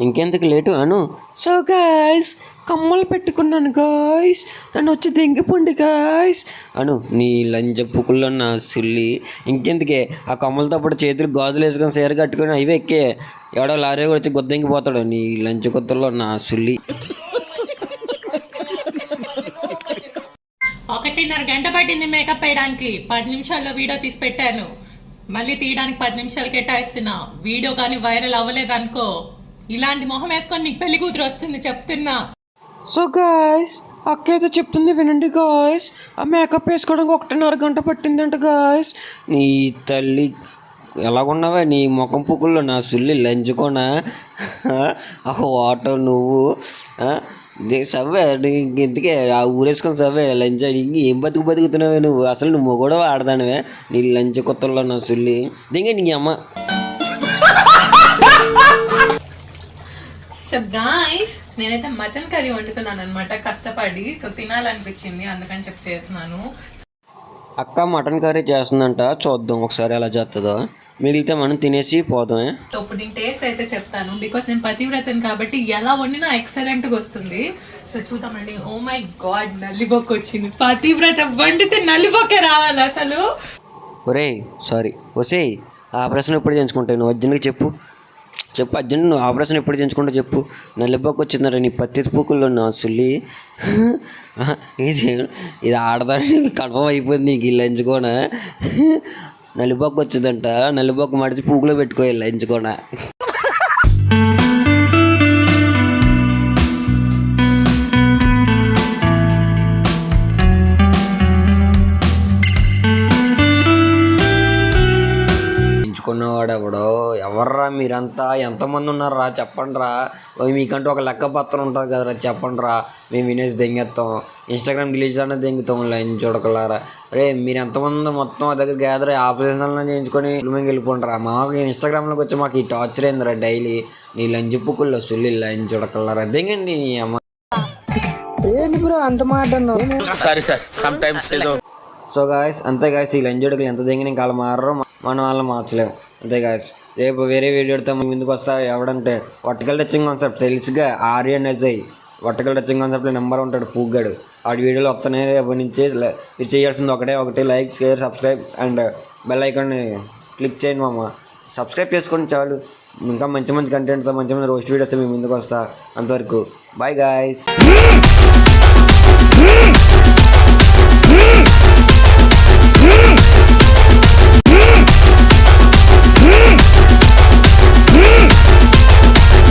ఇంకెందుకు లేటు అను. So guys, కమ్మలు పెట్టుకున్నాను గాయ్స్, నన్ను వచ్చి దెంగిపోండి గాయ్స్ అను. నీ లంజ పుక్కుల్లో నా సుల్లి. ఇంకెందుకే ఆ కమ్మలతో పాటు చేతులు గాజులు వేసుకొని సేర కట్టుకొని అవే ఎక్కే ఎవడో లారీ కూడా వచ్చి గొద్దెంగిపోతాడు. నీ లంచ కొత్తల్లో నా సుల్లి. 1.5 గంట పట్టింది మేకప్ వేయడానికి. 10 నిమిషాల్లో వీడియో తీసి పెట్టాను. మళ్ళీ తీయడానికి 10 నిమిషాలు కేటాయిస్తున్నా. వీడియో కానీ వైరల్ అవ్వలేదనుకో, ఇలాంటి మొహం వేసుకొని నీకు పెళ్లి కూతురు వస్తుంది చెప్తున్నా. సో గాయ్స్, అక్క అయితే చెప్తుంది వినండి గాయ్స్. ఆ మేకప్ వేసుకోవడానికి 1.5 గంట పట్టిందంట గాయ్స్. నీ తల్లి ఎలాగున్నావా నీ ముఖం పుక్కుల్లో నా సుల్లి లంచుకోనా ఆటో నువ్వు సవ్వే ఇంకెందుకే ఆ ఊరేసుకొని సవ్వే లంచ్ ఏం బతుకుతున్నావే నువ్వు. అసలు నువ్వు కూడా ఆడదానివే నీ లంచ్ కొత్తల్లో నా సుల్లి దింగే నీ అమ్మ. సో గాయ్స్, నేనైతే మటన్ కర్రీ వండుతున్నాను అనమాట కష్టపడి. సో తినాలనిపించింది, అందుకని చెప్పి చేస్తున్నాను. అక్క మటన్ కర్రీ చేస్తుందంట, చూద్దాం ఒకసారి ఎలా చేస్తుందో. మిగిలితే మనం తినేసి పోదామే. సో ఇప్పుడు నేను టేస్ట్ అయితే చెప్తాను, బికాస్ నేను పతివ్రతను కాబట్టి ఎలా వండినా ఎక్సలెంట్ గా వస్తుంది. సో చూద్దామండి. ఓ మై గాడ్, నల్లిబొక్క వచ్చింది. పతివ్రత వండితే నల్లిబొక్కే రావాలి అసలు. ఒసేయ్ ఆపరేషన్ ఎప్పుడు చేయించుకుంటావు నువ్వు? అర్జున్కి చెప్పు అర్జున్, నువ్వు ఆపరేషన్ ఎప్పుడు చేయించుకుంటా చెప్పు. నల్లిబొక్క వచ్చిందట నీ పత్తి పూకుల్లో నా సుల్లి. ఇది ఆడదాని కన్ఫర్మ్ అయిపోయింది నీకు ఈ లంచుకోనా. నల్లిబొక్క వచ్చిందంట, నల్లిబొక్క మడిచి పూకులో పెట్టుకోవాలి లంచుకోనా. వాడెవడో ఎవర్రా మీరంతా, ఎంతమంది ఉన్నారా చెప్పండి రా. మీకంటూ ఒక లెక్క పత్రం ఉంటుంది కదరా, చెప్పండి రా. మేము వినేసి దెంగేస్తాం, ఇన్స్టాగ్రామ్ డిలీట్ అనేది దెంగుతాం లైన్ చూడకలారా. రే మీరు ఎంతమంది మొత్తం ఆ దగ్గర గ్యాదర్ ఆపరేషన్లో చేయించుకొని మేము వెళ్ళిపోండిరా. మాకు ఇన్స్టాగ్రామ్లోకి వచ్చి మాకు ఈ టార్చర్ అయిందిరా డైలీ. నీ లంచ్ పుక్కుల్లో సుల్లి లైన్ చూడకలారా దెంగండి నీ అమ్మ. సో గాయస్ అంతే గాయస్, ఈ లంచ్ జోడుకులు ఎంత దెంగిన ఇంకా వాళ్ళు మారరు, మనం వాళ్ళని మార్చలేము అంతే గాయస్. రేపు వేరే వీడియోతో ముందుకు వస్తా. ఎవడంటే వర్టికల్ టచింగ్ కాన్సెప్ట్ తెలుసుగా, ఆర్యన్ అజయ్ వర్టికల్ టచింగ్ కాన్సెప్ట్లో నెంబర్ ఉంటాడు పూగ్గాడు. ఆడి వీడియోలు వస్తున్నాయి రేపు నుంచి. మీరు చేయాల్సింది ఒకటే like, share, subscribe and bell ఐకాన్ని క్లిక్ చేయండి మామ. సబ్స్క్రైబ్ చేసుకోండి చాలు. ఇంకా మంచి కంటెంట్తో మంచి రోస్ట్ వీడియోస్ మేము ముందుకు వస్తా. అంతవరకు బాయ్ గాయస్.